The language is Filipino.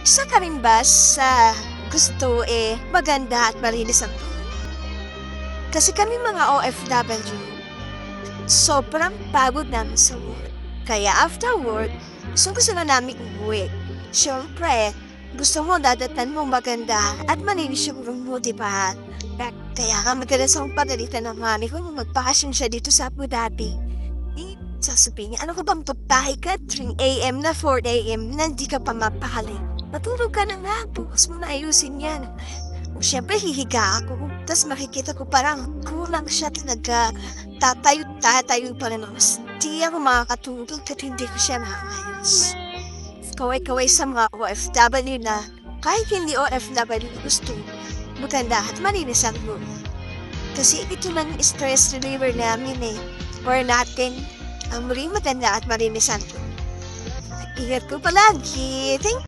Isa ka rin ba sa gusto maganda at malinis ang buhay? Kasi kami mga OFW, sobrang pagod namin sa work. Kaya after work, gusto na namin umuwi. Siyempre, gusto mo dadatan mo maganda at malinis yung room mo, di ba? Kaya nga madalas akong pagalitan ng mami ko nung magpakasyon siya dito sa Abu Dhabi. Sasabihin niya, ano ka bang babae ka? 3 a.m. na 4 a.m. na hindi ka pa mapakali. Natulog ka na nga, bukas mo na ayusin yan. Siyempre, hihiga ako. Tapos makikita ko parang kulang siya talaga. Tatayo pa rin ako. Di ako makakatulog at hindi ko siya nakakayos. Kaway-kaway sa mga OFW na kahit hindi OFW gusto maganda at malinis ang room. Kasi ito lang stress reliever namin or natin ang muling maganda at malinis ang room. Ingat ko palagi. Thank